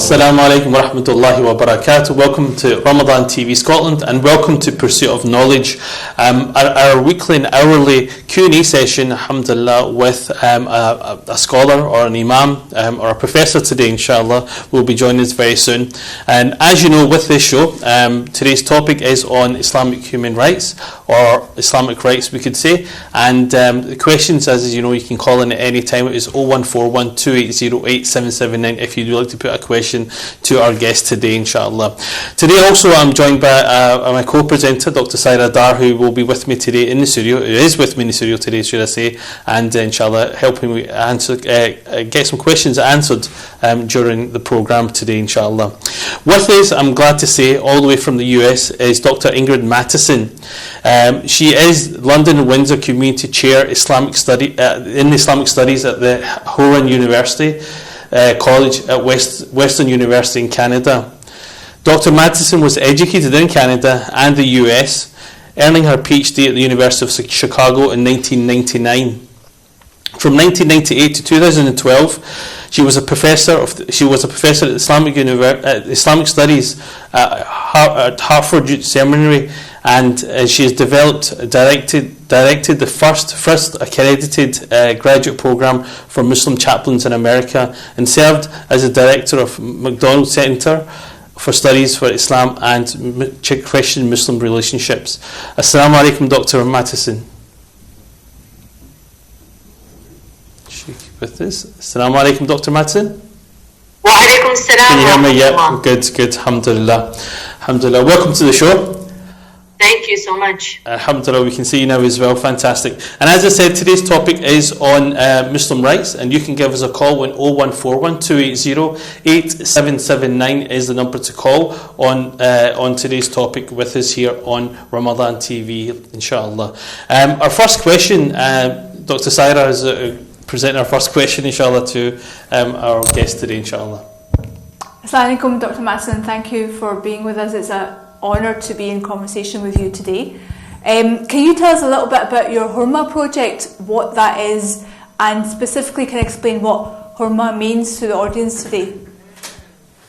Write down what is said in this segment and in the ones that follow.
Assalamu alaikum wa rahmatullahi wa barakatuh. Welcome to Ramadan TV Scotland and welcome to Pursuit of Knowledge, our weekly and hourly Q&A session, alhamdulillah, with a scholar or an imam or a professor today, inshallah, will be joining us very soon. And as you know, with this show, today's topic is on Islamic human rights, or Islamic rights we could say, and the questions, as you know, you can call in at any time. It is 0141 280 8779 if you'd like to put a question to our guest today, inshallah. Today also I'm joined by my co-presenter, Dr. Saira Dar, who will be with me today in the studio, who is with me in the studio today, should I say, and inshallah helping me answer, get some questions answered during the programme today, inshallah. With us, I'm glad to say, all the way from the US, is Dr. Ingrid Mattison. She is London and Windsor Community Chair in Islamic Studies at the Horan University College at Western University in Canada. Dr. Mattison was educated in Canada and the US, earning her PhD at the University of Chicago in 1999. From 1998 to 2012, she was a professor at Islamic Studies at Hartford Seminary, and she has directed the first accredited graduate program for Muslim chaplains in America, and served as a director of McDonald Center for Studies for Islam and Christian-Muslim Relationships. Assalamu alaikum, Dr. Mattison. With this. Assalamu alaikum, Dr. Mattison. Wa alaikum assalam. Can you hear me? Yeah, good, alhamdulillah. Alhamdulillah. Welcome to the show. Thank you so much. Alhamdulillah, we can see you now as well. Fantastic. And as I said, today's topic is on Muslim rights, and you can give us a call when 0141 280 8779 is the number to call on today's topic with us here on Ramadan TV, inshallah. Our first question, Dr. Saira is presenting our first question, inshallah, to our guest today, inshallah. Assalamu alaikum, Dr. Mattison. Thank you for being with us. It's an honour to be in conversation with you today. Can you tell us a little bit about your Hurma project, what that is, and specifically can explain what Hurma means to the audience today?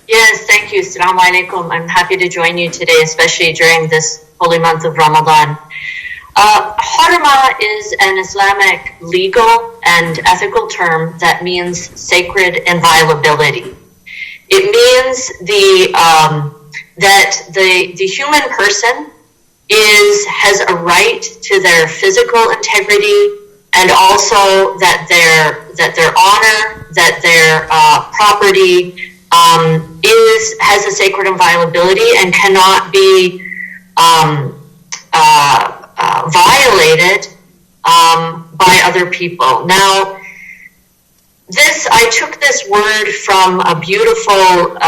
Yes, thank you. Assalamu alaikum. I'm happy to join you today, especially during this holy month of Ramadan. Hurma is an Islamic legal and ethical term that means sacred inviolability. It means that the human person has a right to their physical integrity, and also that their honor, that their property has a sacred inviolability and cannot be violated by other people. Now, I took this word from a beautiful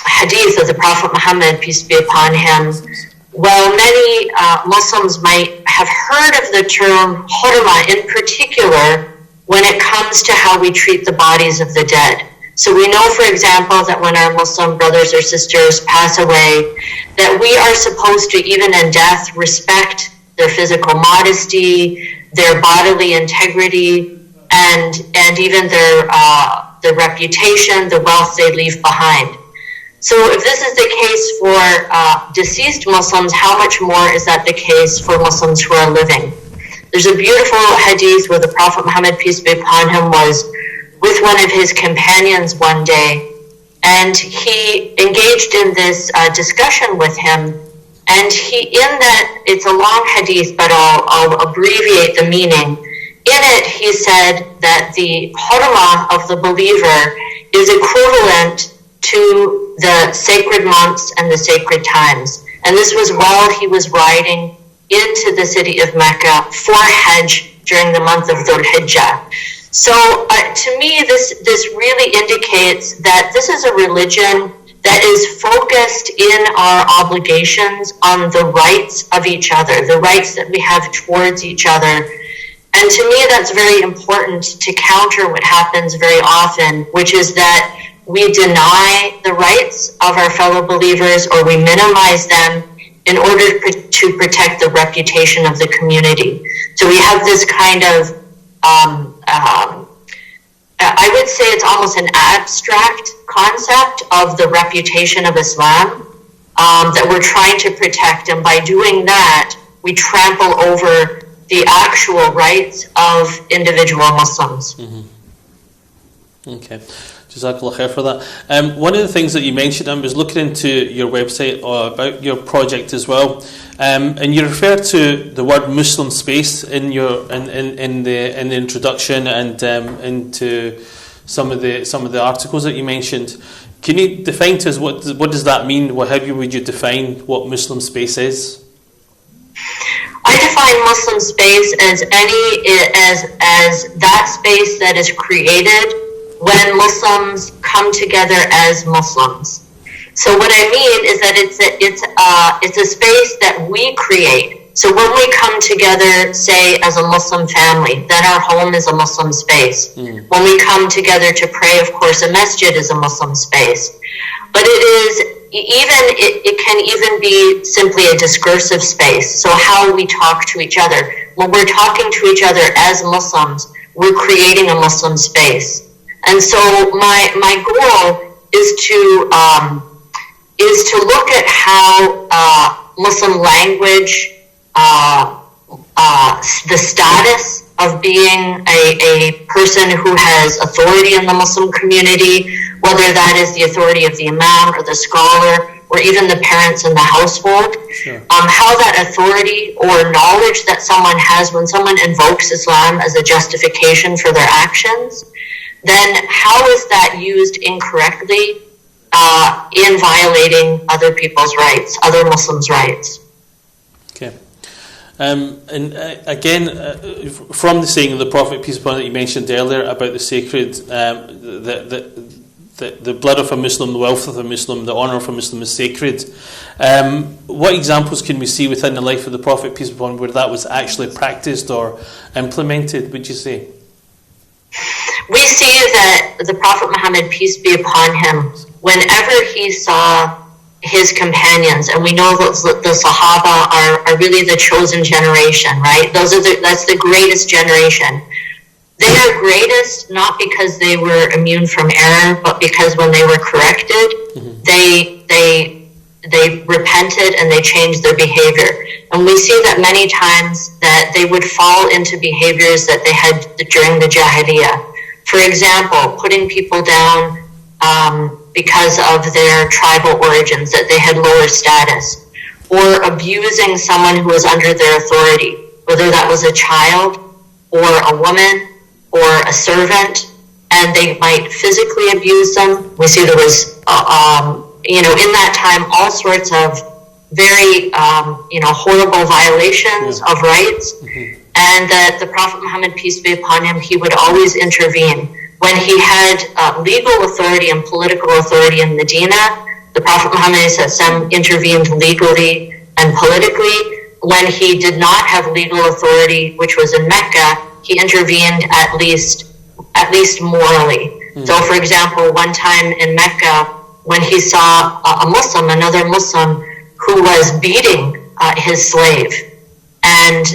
hadith of the Prophet Muhammad, peace be upon him. While many Muslims might have heard of the term hurma in particular when it comes to how we treat the bodies of the dead. So we know, for example, that when our Muslim brothers or sisters pass away, that we are supposed to, even in death, respect their physical modesty, their bodily integrity, and even their reputation, the wealth they leave behind. So if this is the case for deceased Muslims, how much more is that the case for Muslims who are living? There's a beautiful hadith where the Prophet Muhammad, peace be upon him, was with one of his companions one day, and he engaged in this discussion with him. And in that, it's a long hadith, but I'll abbreviate the meaning. In it, he said that the hurma of the believer is equivalent to the sacred months and the sacred times. And this was while he was riding into the city of Mecca for Hajj during the month of Dhul Hijjah. So to me, this really indicates that this is a religion that is focused in our obligations on the rights of each other, the rights that we have towards each other. And to me, that's very important to counter what happens very often, which is that we deny the rights of our fellow believers, or we minimize them in order to protect the reputation of the community. So we have this kind of, I I would say it's almost an abstract concept of the reputation of Islam that we're trying to protect, and by doing that, we trample over the actual rights of individual Muslims. Okay, Jazakallah khair for that. One of the things that you mentioned, I was looking into your website about your project as well, and you refer to the word Muslim space in your in the introduction and into some of the articles that you mentioned. Can you define to us what does that mean? How would you define what Muslim space is? I define Muslim space as that space that is created when Muslims come together as Muslims. So what I mean is that it's a space that we create. So when we come together, say as a Muslim family, then our home is a Muslim space. When we come together to pray, of course, a masjid is a Muslim space. But it can even be simply a discursive space. So how we talk to each other. When we're talking to each other as Muslims, we're creating a Muslim space. And so my goal is to look at how Muslim language, the status of being a person who has authority in the Muslim community, whether that is the authority of the imam or the scholar or even the parents in the household, how that authority or knowledge that someone has when someone invokes Islam as a justification for their actions, then how is that used incorrectly in violating other people's rights, other Muslims' rights? Okay. Again, from the saying of the Prophet, peace be upon him, that you mentioned earlier about the sacred, the blood of a Muslim, the wealth of a Muslim, the honour of a Muslim is sacred. What examples can we see within the life of the Prophet, peace be upon him, where that was actually practiced or implemented, would you say? We see that the Prophet Muhammad, peace be upon him, whenever he saw his companions, and we know that the Sahaba are really the chosen generation, right? That's the greatest generation. They are greatest not because they were immune from error, but because when they were corrected, they repented and they changed their behavior. And we see that many times that they would fall into behaviors that they had during the Jahiliyyah. For example, putting people down because of their tribal origins, that they had lower status, or abusing someone who was under their authority, whether that was a child or a woman or a servant, and they might physically abuse them. We see there was, in that time, all sorts of very, horrible violations of rights, and that the Prophet Muhammad, peace be upon him, he would always intervene. When he had legal authority and political authority in Medina, the Prophet Muhammad intervened legally and politically. When he did not have legal authority, which was in Mecca, he intervened at least morally. So, for example, one time in Mecca, when he saw another Muslim, who was beating his slave, and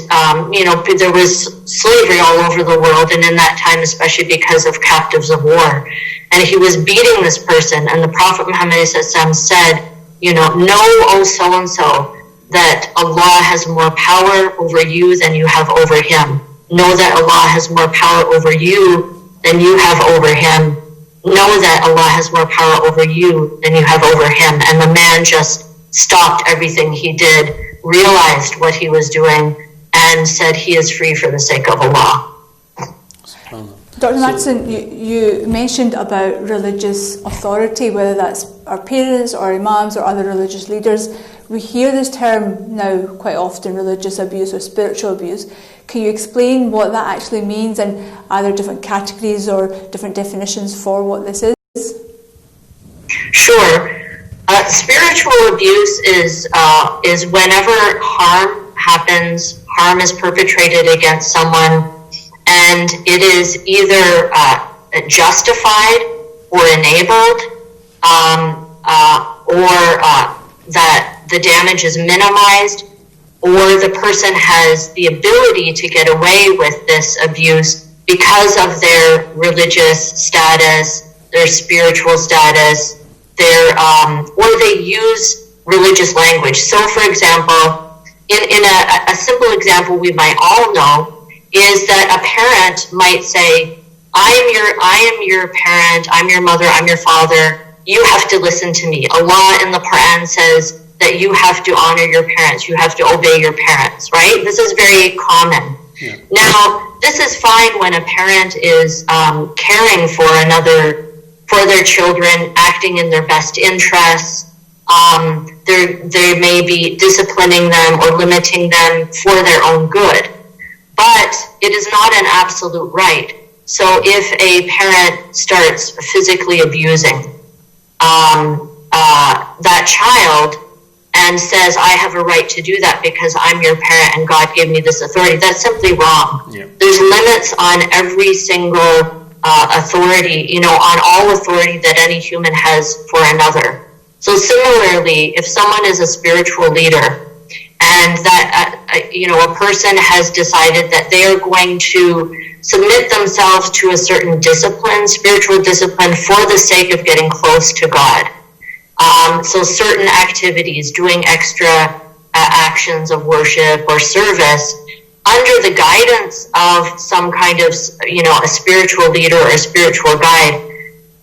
there was slavery all over the world, and in that time, especially because of captives of war, and he was beating this person, and the Prophet Muhammad said, know, O so-and-so, that Allah has more power over you than you have over him. Know that Allah has more power over you than you have over him. Know that Allah has more power over you than you have over him. And the man just stopped everything he did, realized what he was doing, and said he is free for the sake of Allah. Dr. Madsen, you mentioned about religious authority, whether that's our parents or imams or other religious leaders. We hear this term now quite often, religious abuse or spiritual abuse. Can you explain what that actually means, and are there different categories or different definitions for what this is? Sure. Spiritual abuse is whenever harm happens, harm is perpetrated against someone, and it is either justified or enabled, or that the damage is minimized, or the person has the ability to get away with this abuse because of their religious status, their spiritual status, or they use religious language. So, for example, in a simple example we might all know is that a parent might say, I am your parent, I'm your mother, I'm your father, you have to listen to me. Allah in the Quran says that you have to honor your parents, you have to obey your parents, right? This is very common. Yeah. Now, this is fine when a parent is caring for their children, acting in their best interests. They may be disciplining them or limiting them for their own good. But it is not an absolute right. So if a parent starts physically abusing that child and says, I have a right to do that because I'm your parent and God gave me this authority, that's simply wrong. Yeah. There's limits on every single authority, on all authority that any human has for another. So similarly, if someone is a spiritual leader and that, a person has decided that they are going to submit themselves to a certain discipline, spiritual discipline, for the sake of getting close to God. So certain activities, doing extra actions of worship or service under the guidance of some kind of, a spiritual leader or a spiritual guide,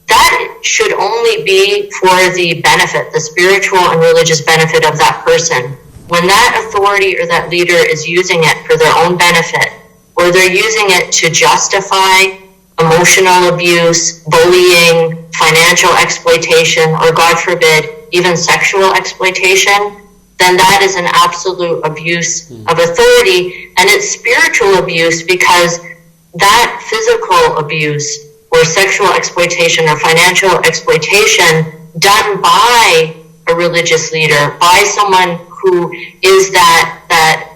that should only be for the benefit, the spiritual and religious benefit of that person. When that authority or that leader is using it for their own benefit, or they're using it to justify emotional abuse, bullying, financial exploitation, or God forbid, even sexual exploitation, then that is an absolute abuse of authority, and it's spiritual abuse because that physical abuse or sexual exploitation or financial exploitation done by a religious leader, by someone who is that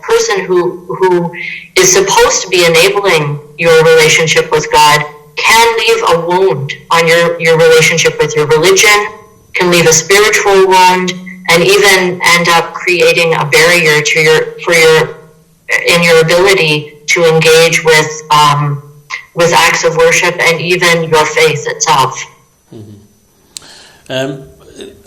person who is supposed to be enabling your relationship with God, can leave a wound on your relationship with your religion, can leave a spiritual wound, and even end up creating a barrier to your ability to engage with acts of worship and even your faith itself. Mm-hmm.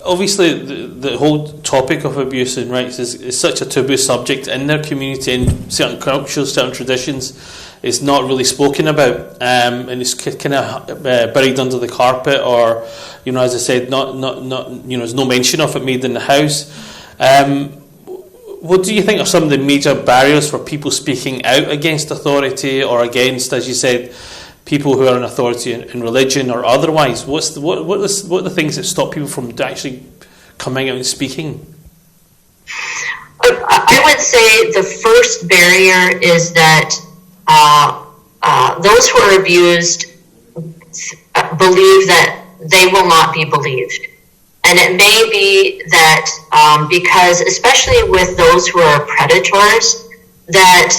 Obviously, the whole topic of abuse and rights is such a taboo subject in their community, and certain cultures, certain traditions, is not really spoken about, and it's kind of buried under the carpet, or, as I said, not there's no mention of it made in the house. What do you think are some of the major barriers for people speaking out against authority, or against, as you said, people who are in authority in religion or otherwise? What are the things that stop people from actually coming out and speaking? I would say the first barrier is that those who are abused believe that they will not be believed. And it may be that because, especially with those who are predators, that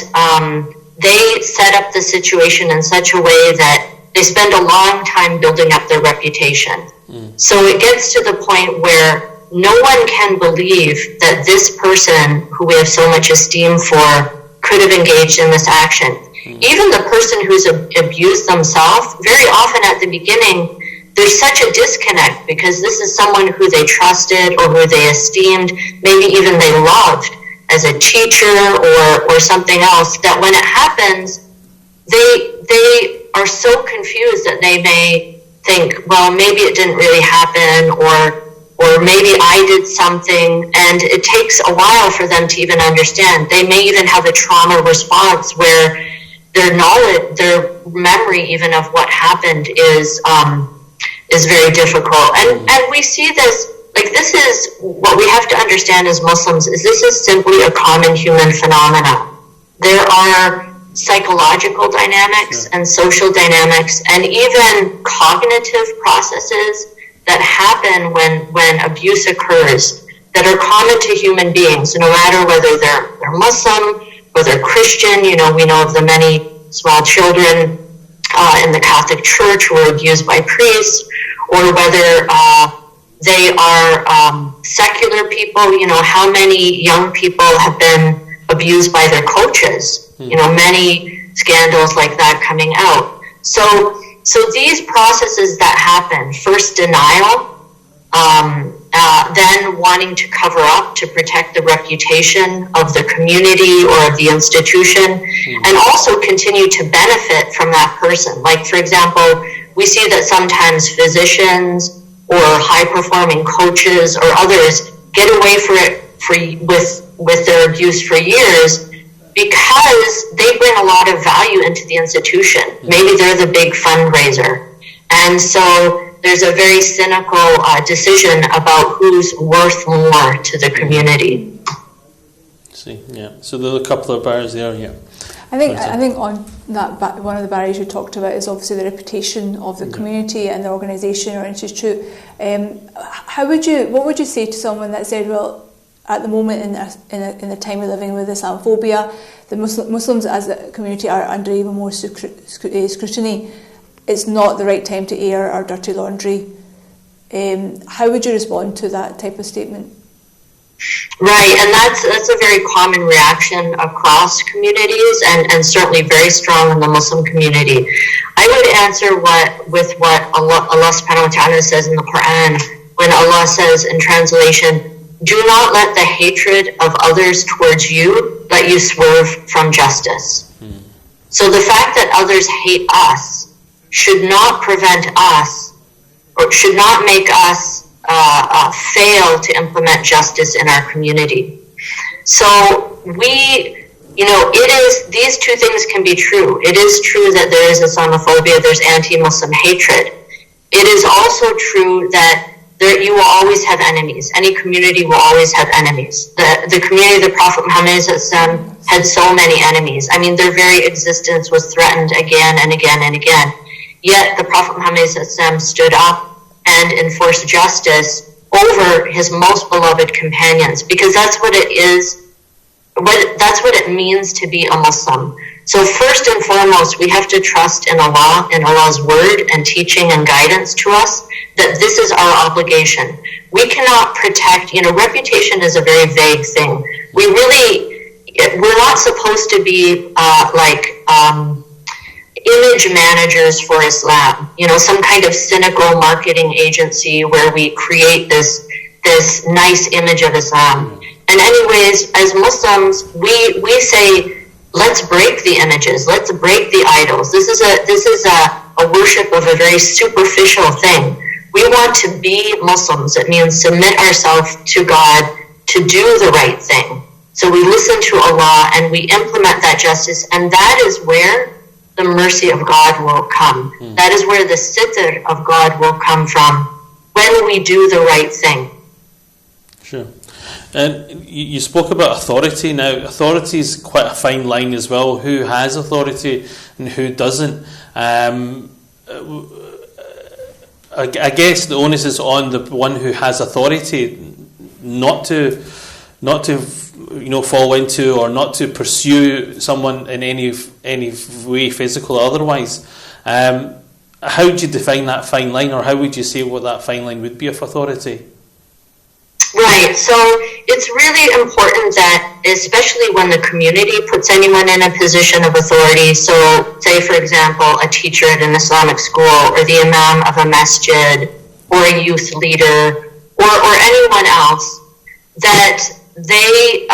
they set up the situation in such a way that they spend a long time building up their reputation. So it gets to the point where no one can believe that this person who we have so much esteem for could have engaged in this action. Even the person who's abused themselves, very often at the beginning, there's such a disconnect because this is someone who they trusted or who they esteemed, maybe even they loved as a teacher or something else, that when it happens, they are so confused that they may think, well, maybe it didn't really happen, or maybe I did something, and it takes a while for them to even understand. They may even have a trauma response where their knowledge, their memory even of what happened is very difficult. And we see this. Like, this is what we have to understand as Muslims, is this is simply a common human phenomena. There are psychological dynamics and social dynamics and even cognitive processes that happen when abuse occurs that are common to human beings, no matter whether they're Muslim, whether Christian. We know of the many small children in the Catholic Church who are abused by priests, or whether they are secular people. How many young people have been abused by their coaches many scandals like that coming out. So these processes that happen, first denial, then wanting to cover up to protect the reputation of the community or of the institution, and also continue to benefit from that person. Like, for example, we see that sometimes physicians or high-performing coaches or others get away with their abuse for years because they bring a lot of value into the institution. Maybe they're the big fundraiser. And so there's a very cynical decision about who's worth more to the community. See, yeah. So there are a couple of barriers there, yeah. I think on that, one of the barriers you talked about is obviously the reputation of the community and the organisation or institute. What would you say to someone that said, well, at the moment in the time we're living with Islamophobia, the Muslims as a community are under even more scrutiny. It's not the right time to air our dirty laundry. How would you respond to that type of statement? Right, and that's a very common reaction across communities, and certainly very strong in the Muslim community. I would answer with what Allah subhanahu wa ta'ala says in the Quran, when Allah says in translation, "Do not let the hatred of others towards you let you swerve from justice." So the fact that others hate us should not prevent us, or should not make us fail to implement justice in our community. So these two things can be true. It is true that there is Islamophobia, there's anti-Muslim hatred. It is also true that you will always have enemies. Any community will always have enemies. The community of the Prophet Muhammad had so many enemies. I mean, their very existence was threatened again and again and again. Yet the Prophet Muhammad stood up and enforced justice over his most beloved companions, because that's what it is. That's what it means to be a Muslim. So first and foremost, we have to trust in Allah and Allah's word and teaching and guidance to us, that this is our obligation. We cannot protect, reputation is a very vague thing. We're not supposed to be image managers for Islam, some kind of cynical marketing agency where we create this nice image of Islam. And anyways, as Muslims, we say, let's break the images, let's break the idols. This is a worship of a very superficial thing. We want to be Muslims. It means submit ourselves to God to do the right thing. So we listen to Allah and we implement that justice, and that is where the mercy of God will come. That is where the sitr of God will come from, when we do the right thing. Sure. And you spoke about authority. Now, authority is quite a fine line as well. Who has authority and who doesn't? I guess the onus is on the one who has authority not to fall into or not to pursue someone in any way, physical or otherwise. How would you define that fine line, or how would you say what that fine line would be of authority? Right, so it's really important that, especially when the community puts anyone in a position of authority, so say for example a teacher at an Islamic school, or the imam of a masjid, or a youth leader, or anyone else, that they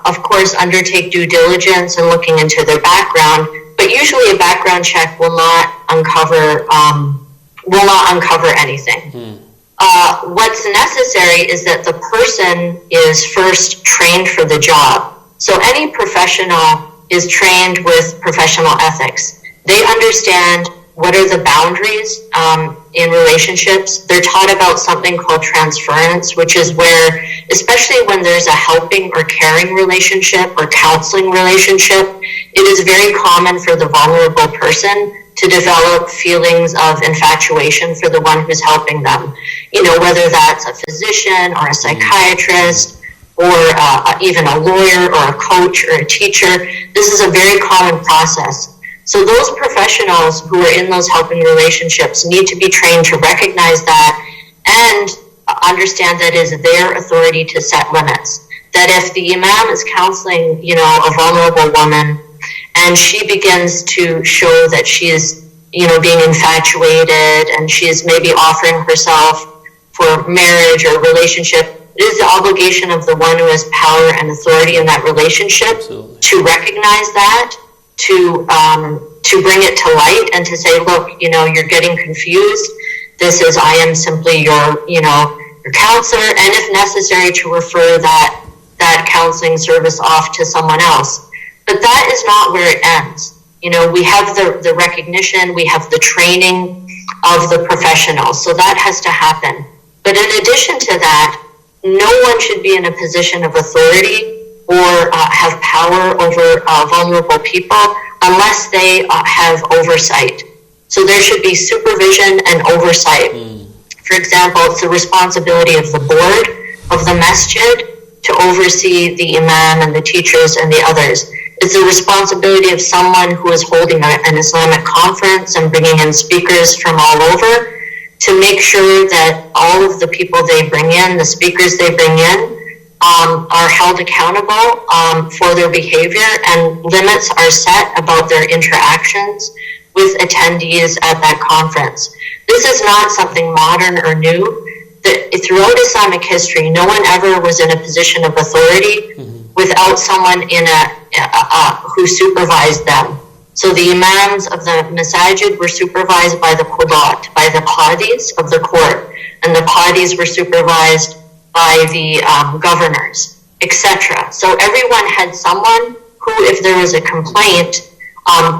of course undertake due diligence in looking into their background, but usually a background check will not uncover anything. What's necessary is that the person is first trained for the job. So any professional is trained with professional ethics. They understand what are the boundaries in relationships. They're taught about something called transference, which is where, especially when there's a helping or caring relationship or counseling relationship, it is very common for the vulnerable person to develop feelings of infatuation for the one who's helping them. Whether that's a physician or a psychiatrist or even a lawyer or a coach or a teacher. This is a very common process. So those professionals who are in those helping relationships need to be trained to recognize that and understand that it is their authority to set limits. That if the imam is counseling, a vulnerable woman, and she begins to show that she is, being infatuated, and she is maybe offering herself for marriage or relationship, it is the obligation of the one who has power and authority in that relationship Absolutely. to recognize that, to bring it to light, and to say, look, you're getting confused. I am simply your counselor, and if necessary, to refer that counseling service off to someone else. But that is not where it ends. We have the recognition, we have the training of the professionals, so that has to happen. But in addition to that, no one should be in a position of authority or have power over vulnerable people unless they have oversight. So there should be supervision and oversight. For example, it's the responsibility of the board of the masjid to oversee the imam and the teachers and the others. It's the responsibility of someone who is holding an Islamic conference and bringing in speakers from all over to make sure that all of the people they bring in, the speakers they bring in, are held accountable for their behavior, and limits are set about their interactions with attendees at that conference. This is not something modern or new. Throughout Islamic history, no one ever was in a position of authority without someone who supervised them. So the imams of the masajid were supervised by the qudat, by the qadis of the court, and the qadis were supervised by the governors, etc. So everyone had someone who, if there was a complaint,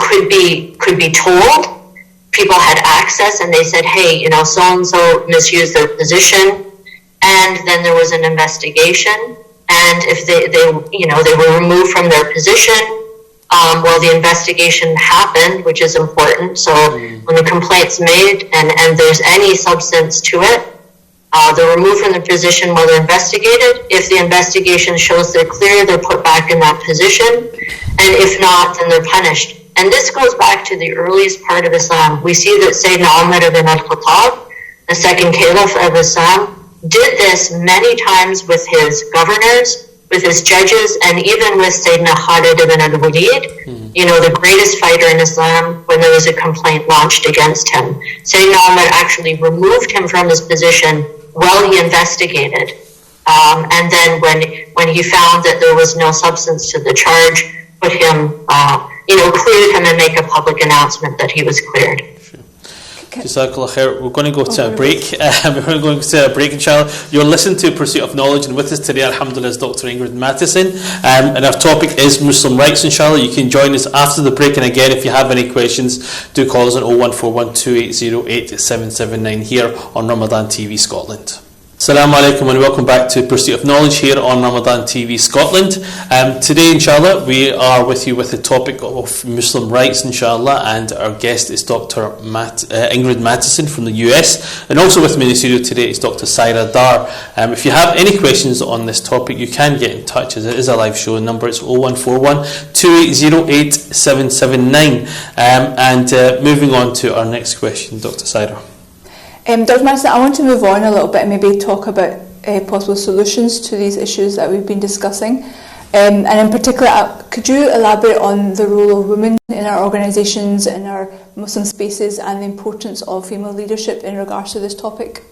could be told. People had access, and they said, hey, so and so misused their position, and then there was an investigation. And if they were removed from their position, while the investigation happened, which is important. So when the complaint's made and there's any substance to it, they're removed from the position while they're investigated. If the investigation shows they're clear, they're put back in that position. And if not, then they're punished. And this goes back to the earliest part of Islam. We see that Sayyidina Umar ibn al-Khattab, the second caliph of Islam, did this many times with his governors, with his judges, and even with Sayyidina Khalid ibn al-Walid, the greatest fighter in Islam, when there was a complaint launched against him. Sayyidina Umar actually removed him from his position while he investigated. And then when he found that there was no substance to the charge, put him, cleared him and make a public announcement that he was cleared. Jazakallah khair. We're going to go to a break. We're going to a break, inshallah. You're listening to Pursuit of Knowledge, and with us today, alhamdulillah, is Dr. Ingrid Matheson. And our topic is Muslim rights, inshallah. You can join us after the break. And again, if you have any questions, do call us on 01412 280 8779 here on Ramadan TV Scotland. Assalamu alaikum and welcome back to Pursuit of Knowledge here on Ramadan TV Scotland. Today, inshallah, we are with you with the topic of Muslim rights, inshallah, and our guest is Dr. Ingrid Matheson from the US, and also with me in the studio today is Dr. Saira Dar. If you have any questions on this topic, you can get in touch, as it is a live show. The number is 0141 280 8779. And moving on to our next question, Dr. Saira. Dr. Matheson, I want to move on a little bit and maybe talk about possible solutions to these issues that we've been discussing. And in particular, could you elaborate on the role of women in our organisations, in our Muslim spaces, and the importance of female leadership in regards to this topic?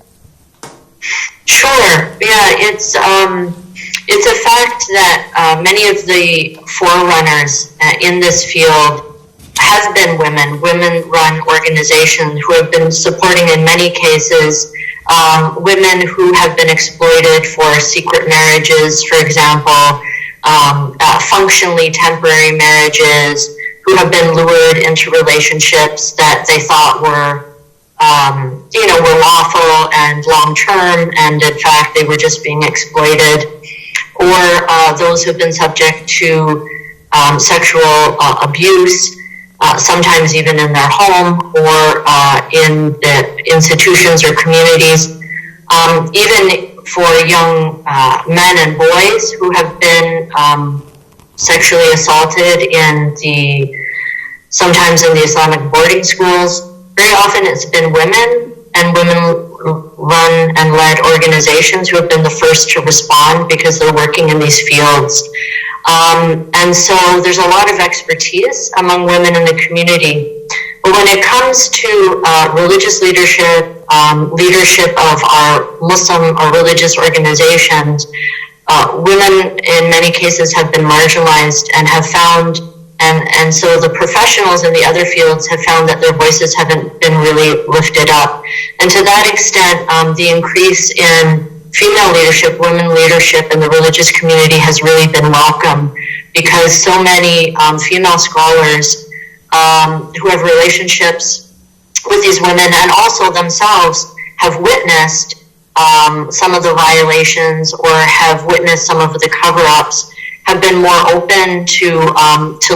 Sure. Yeah, it's a fact that many of the forerunners in this field have been women-run organizations who have been supporting, in many cases, women who have been exploited for secret marriages, for example, functionally temporary marriages, who have been lured into relationships that they thought were lawful and long-term, and in fact, they were just being exploited, or those who have been subject to sexual abuse, sometimes even in their home or in the institutions or communities, even for young men and boys who have been sexually assaulted sometimes in the Islamic boarding schools. Very often it's been women and women run and led organizations who have been the first to respond because they're working in these fields. And so there's a lot of expertise among women in the community. But when it comes to religious leadership, leadership of our Muslim or religious organizations, women in many cases have been marginalized and have found, and so the professionals in the other fields have found that their voices haven't been really lifted up. And to that extent, the increase in female leadership, women leadership in the religious community has really been welcome, because so many female scholars who have relationships with these women and also themselves have witnessed some of the violations or have witnessed some of the cover-ups, have been more open to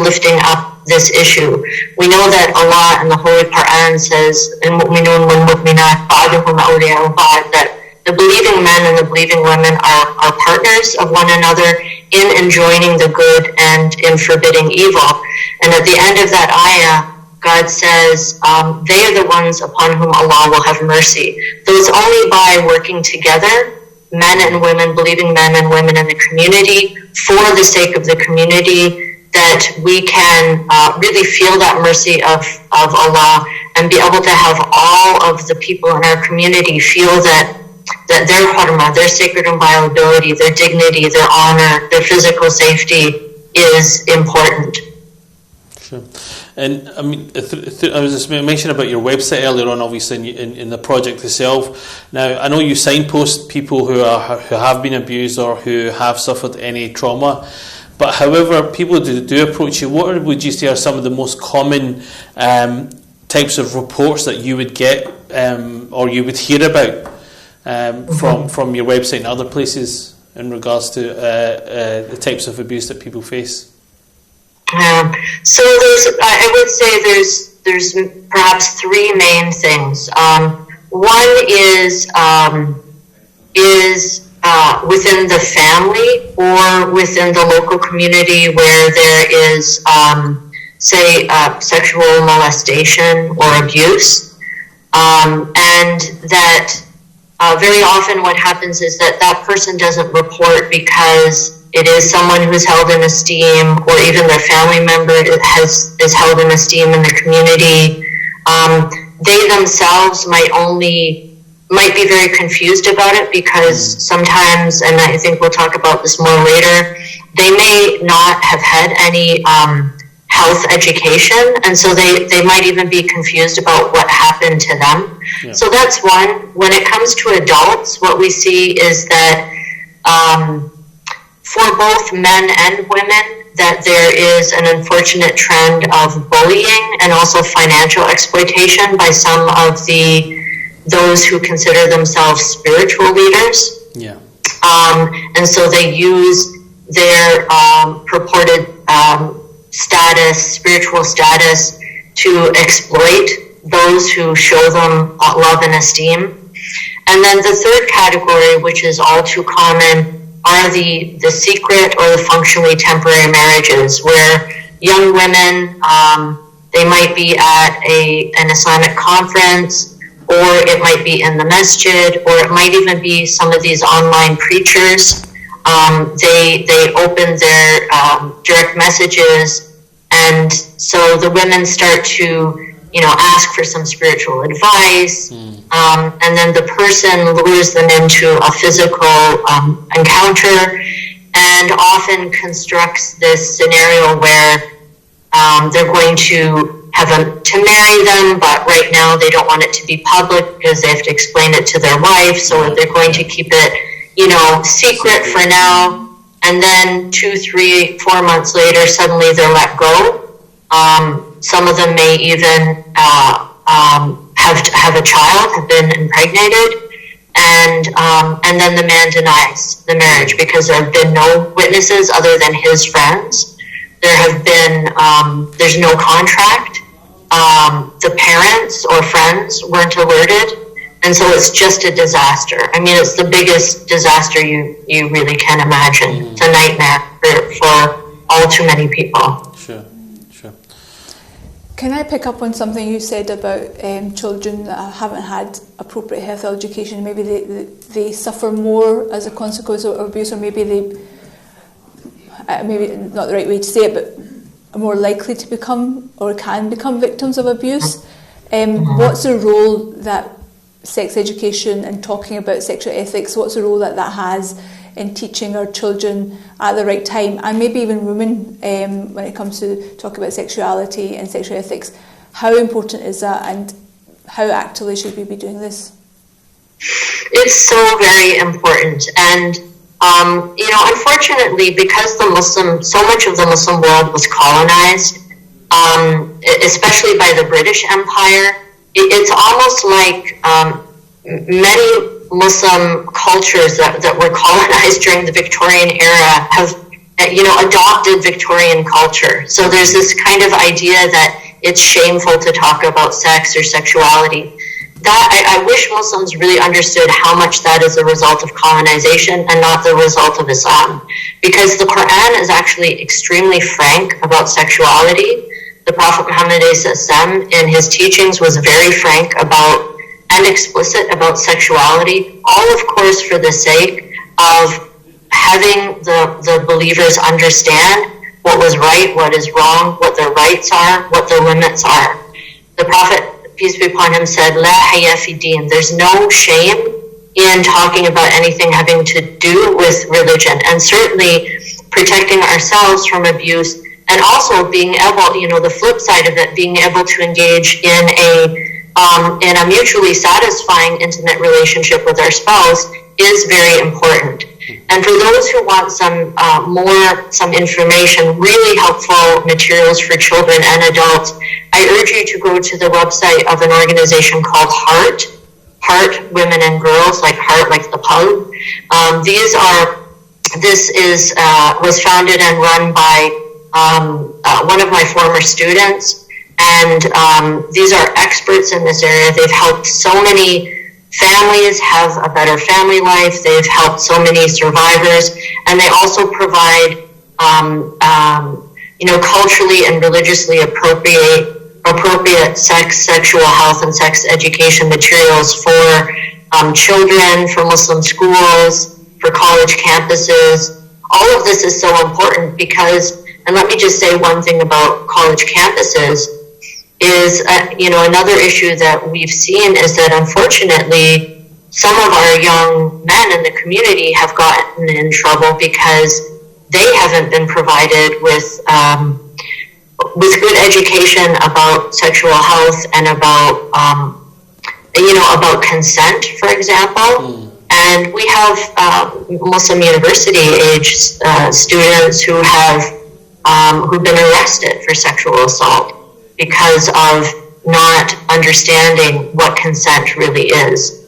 lifting up this issue. We know that Allah in the Holy Quran says, "Al-mu'minun wal-mu'minat ba'duhum awliya'u ba'd," that the believing men and the believing women are partners of one another in enjoining the good and in forbidding evil. And at the end of that ayah, God says, they are the ones upon whom Allah will have mercy. So it's only by working together, men and women, believing men and women in the community, for the sake of the community, that we can really feel that mercy of Allah and be able to have all of the people in our community feel that their hurma, their sacred inviolability, their dignity, their honor, their physical safety is important. Sure. And I mean, I was just mentioning about your website earlier on, obviously in the project itself. Now, I know you signpost people who have been abused or who have suffered any trauma, but however people do approach you, what would you say are some of the most common types of reports that you would get or you would hear about from your website and other places in regards to the types of abuse that people face? So I would say there's perhaps three main things. One is within the family or within the local community where there is, say, sexual molestation or abuse, and that very often what happens is that person doesn't report because it is someone who's held in esteem, or even their family member is held in esteem in the community. They themselves might be very confused about it because sometimes, and I think we'll talk about this more later, they may not have had any health education, and so they might even be confused about what happened to them. Yeah. So that's one. When it comes to adults, what we see is that for both men and women, that there is an unfortunate trend of bullying and also financial exploitation by some of those who consider themselves spiritual leaders. Yeah. And so they use their purported spiritual status, to exploit those who show them love and esteem. And then the third category, which is all too common, are the secret or the functionally temporary marriages, where young women, they might be at an Islamic conference, or it might be in the masjid, or it might even be some of these online preachers. They open their direct messages, and so the women start to ask for some spiritual advice, and then the person lures them into a physical encounter, and often constructs this scenario where they're going to to marry them, but right now they don't want it to be public because they have to explain it to their wife, so they're going to keep it, secret for now, and then 2, 3, 4 months later, suddenly they're let go. Some of them may even have a child, have been impregnated, and then the man denies the marriage because there have been no witnesses other than his friends. There have been there's no contract. The parents or friends weren't alerted, and so it's just a disaster. I mean, it's the biggest disaster you really can imagine. It's a nightmare for all too many people. Sure. Can I pick up on something you said about children that haven't had appropriate health education? Maybe they suffer more as a consequence of abuse, or maybe maybe not the right way to say it, but are more likely to become or can become victims of abuse. What's the role that sex education and talking about sexual ethics, what's the role that has in teaching our children at the right time, and maybe even women, when it comes to talking about sexuality and sexual ethics? How important is that, and how actively should we be doing this? It's so very important, and unfortunately, because so much of the Muslim world was colonized, especially by the British Empire, it's almost like many Muslim cultures that were colonized during the Victorian era have, adopted Victorian culture. So there's this kind of idea that it's shameful to talk about sex or sexuality. That I wish Muslims really understood how much that is a result of colonization and not the result of Islam, because the Quran is actually extremely frank about sexuality. The Prophet Muhammad in his teachings was very frank about and explicit about sexuality, all of course for the sake of having the believers understand what was right, what is wrong, what their rights are, what their limits are. The Prophet, peace be upon him, said, La haya fi din. There's no shame in talking about anything having to do with religion, and certainly protecting ourselves from abuse, and also being able, the flip side of it, being able to engage in a mutually satisfying intimate relationship with our spouse is very important. And for those who want some information, really helpful materials for children and adults, I urge you to go to the website of an organization called Heart Women and Girls, like Heart, like the pub. This was founded and run by one of my former students, and these are experts in this area. They've helped so many families have a better family life. They've helped so many survivors, and they also provide, culturally and religiously appropriate sexual health and sex education materials for children, for Muslim schools, for college campuses. All of this is so important because, and let me just say one thing about college campuses, is, another issue that we've seen is that unfortunately some of our young men in the community have gotten in trouble because they haven't been provided with good education about sexual health and about, about consent, for example. And we have Muslim university age students who've been arrested for sexual assault because of not understanding what consent really is.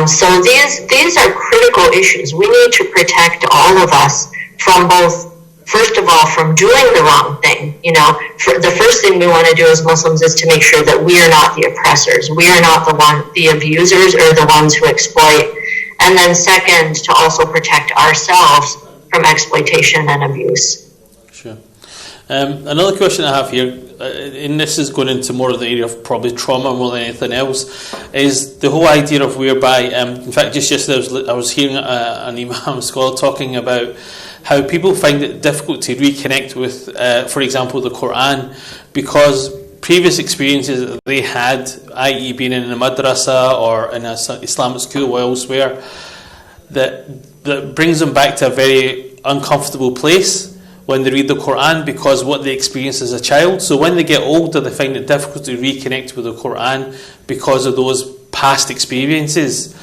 So these are critical issues. We need to protect all of us from both, first of all, from doing the wrong thing. The first thing we want to do as Muslims is to make sure that we are not the oppressors. We are not the abusers or the ones who exploit. And then second, to also protect ourselves from exploitation and abuse. Sure. Another question I have here, and this is going into more of the area of probably trauma more than anything else, is the whole idea of whereby, in fact, just yesterday I was hearing an Imam scholar talking about how people find it difficult to reconnect with, for example, the Quran, because previous experiences that they had, i.e. being in a madrasa or in an Islamic school or elsewhere, that brings them back to a very uncomfortable place when they read the Quran because what they experienced as a child. So when they get older, they find it difficult to reconnect with the Quran because of those past experiences.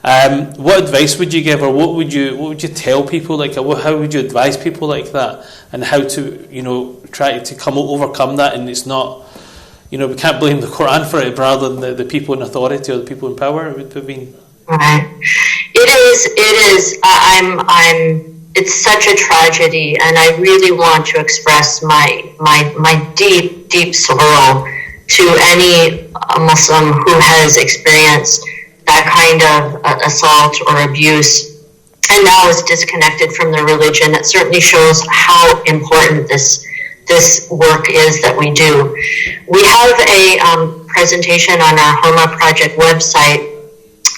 What advice would you give, or what would you tell people like? How would you advise people like that, and how to try to overcome that? And it's not, we can't blame the Quran for it, rather than the people in authority or the people in power. It would have been. Right. It is. It's such a tragedy, and I really want to express my deep sorrow to any Muslim who has experienced that kind of assault or abuse and now is disconnected from their religion. It certainly shows how important this this work is that we do. We have a presentation on our Homa Project website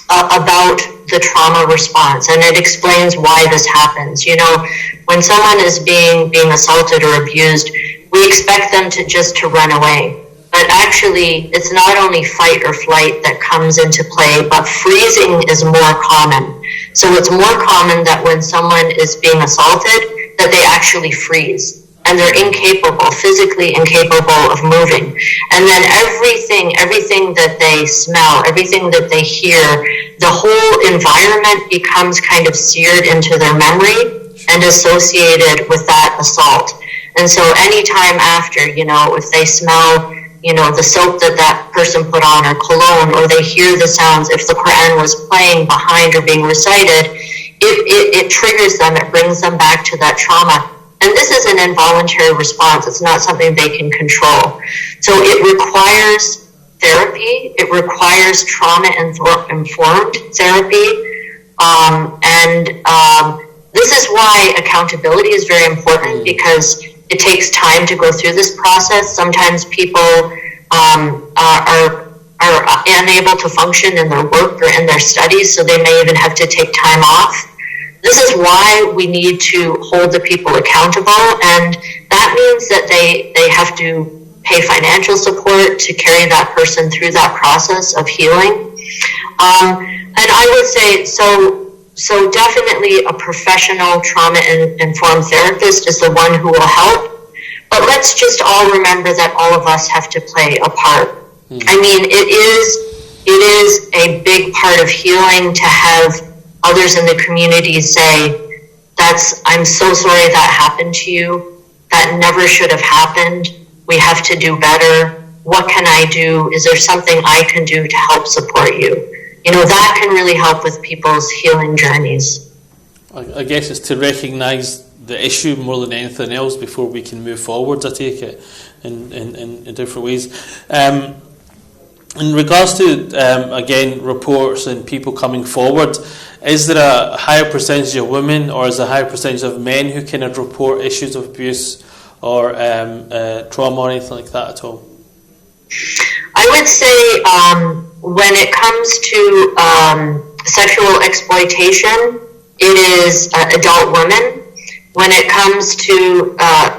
about the trauma response, and it explains why this happens. You know, when someone is being assaulted or abused, we expect them to run away. But actually, it's not only fight or flight that comes into play, but freezing is more common. So it's more common that when someone is being assaulted, that they actually freeze. And they're physically incapable of moving. And then everything that they smell, everything that they hear, the whole environment becomes kind of seared into their memory and associated with that assault. And so anytime after, you know, if they smell, you know, the soap that person put on or cologne, or they hear the sounds, if the Quran was playing behind or being recited, it triggers them, it brings them back to that trauma. And this is an involuntary response. It's not something they can control. So it requires therapy. It requires trauma-informed therapy. This is why accountability is very important, because it takes time to go through this process. Sometimes people are unable to function in their work or in their studies, so they may even have to take time off. This is why we need to hold the people accountable, and that means that they have to pay financial support to carry that person through that process of healing. And I would say, so definitely a professional trauma-informed therapist is the one who will help, but let's just all remember that all of us have to play a part. I mean, it is a big part of healing to have others in the community say, I'm so sorry that happened to you. That never should have happened. We have to do better. What can I do? Is there something I can do to help support you? You know, that can really help with people's healing journeys. I guess it's to recognise the issue more than anything else before we can move forward, I take it, in different ways. In regards to, again, reports and people coming forward, is there a higher percentage of women, or is there a higher percentage of men who kind of report issues of abuse or trauma or anything like that at all? I would say when it comes to sexual exploitation, it is adult women. When it comes to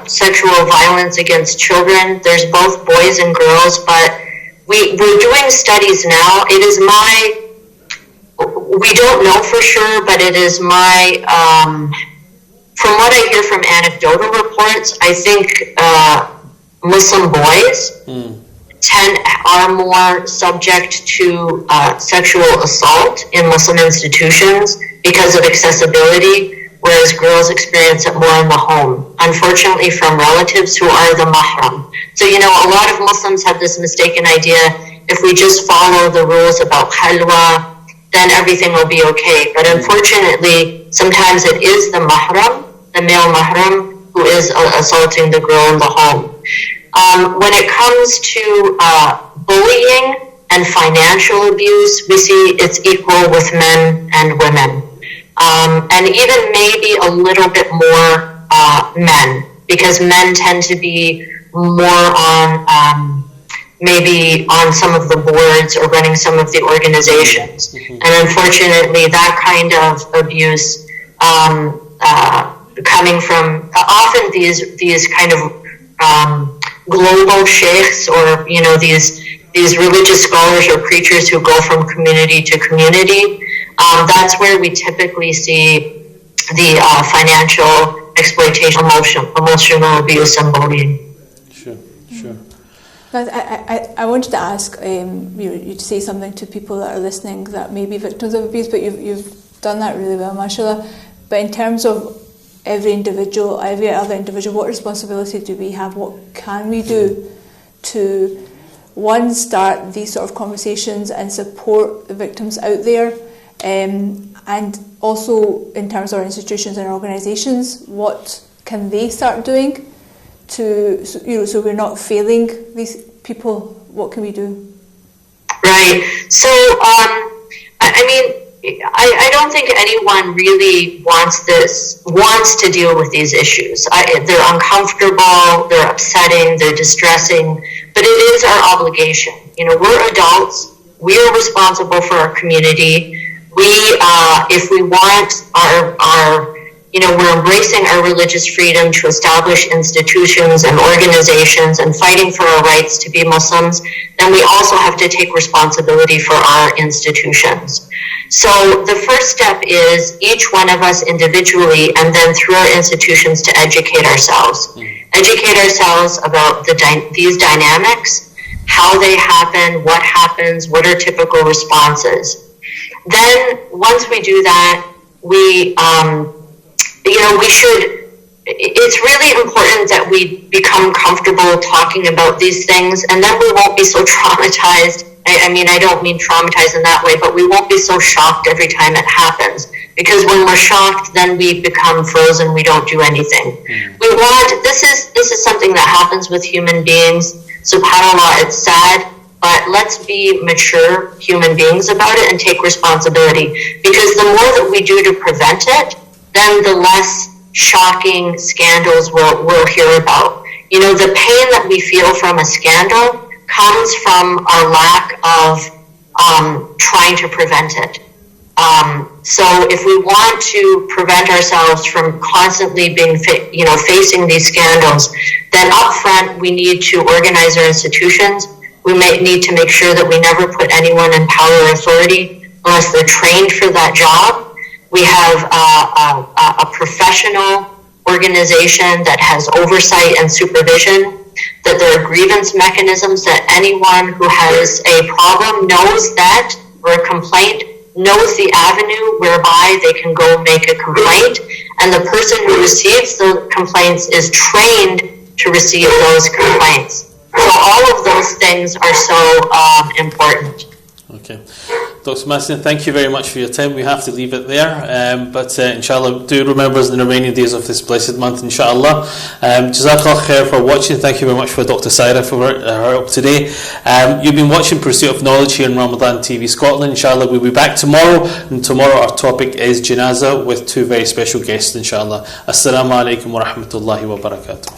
sexual violence against children, there's both boys and girls, but we're doing studies now. It is we don't know for sure, but it is from what I hear from anecdotal reports, I think Muslim boys are more subject to sexual assault in Muslim institutions because of accessibility, whereas girls experience it more in the home, unfortunately from relatives who are the mahram. So, you know, a lot of Muslims have this mistaken idea, if we just follow the rules about halwa, then everything will be okay. But unfortunately, sometimes it is the mahram, the male mahram, who is assaulting the girl in the home. When it comes to bullying and financial abuse, we see it's equal with men and women. And even maybe a little bit more men, because men tend to be more on maybe on some of the boards or running some of the organizations. And unfortunately, that kind of abuse coming from often these kind of global sheikhs, or, you know, these religious scholars or preachers who go from community to community. That's where we typically see the financial exploitation, emotional abuse, and bullying. Sure. I wanted to ask you to say something to people that are listening that may be victims of abuse, but you've done that really well, mashallah. But in terms of every other individual, what responsibility do we have? What can we do to, one, start these sort of conversations and support the victims out there? And also in terms of our institutions and organisations, what can they start doing so we're not failing these people? What can we do? Right. So, I mean, I don't think anyone really wants to deal with these issues. They're uncomfortable, they're upsetting, they're distressing, but it is our obligation. We're adults, we are responsible for our community. If we want we're embracing our religious freedom to establish institutions and organizations and fighting for our rights to be Muslims, then we also have to take responsibility for our institutions. So the first step is each one of us individually and then through our institutions to educate ourselves. Educate ourselves about these dynamics, how they happen, what happens, what are typical responses. Then once we do that, it's really important that we become comfortable talking about these things, and then we won't be so traumatized. I don't mean traumatized in that way, but we won't be so shocked every time it happens. Because when we're shocked, then we become frozen, we don't do anything. This is something that happens with human beings. SubhanAllah, it's sad, but let's be mature human beings about it and take responsibility. Because the more that we do to prevent it, then the less shocking scandals we'll hear about. The pain that we feel from a scandal comes from our lack of trying to prevent it. So if we want to prevent ourselves from constantly being, facing these scandals, then up front we need to organize our institutions. We may need to make sure that we never put anyone in power or authority unless they're trained for that job. We have a professional organization that has oversight and supervision, that there are grievance mechanisms, that anyone who has a problem knows that, or a complaint, knows the avenue whereby they can go make a complaint, and the person who receives the complaints is trained to receive those complaints. So all of those things are so important. Okay. Dr. Masin, thank you very much for your time. We have to leave it there, but inshallah, do remember us in the remaining days of this blessed month, inshallah. Jazakallah khair for watching. Thank you very much for Dr. Saira for her help today. You've been watching Pursuit of Knowledge here in Ramadan TV Scotland. Inshallah, we'll be back tomorrow, and tomorrow our topic is Janazah with two very special guests, inshallah. Assalamu alaikum wa rahmatullahi wa barakatuh.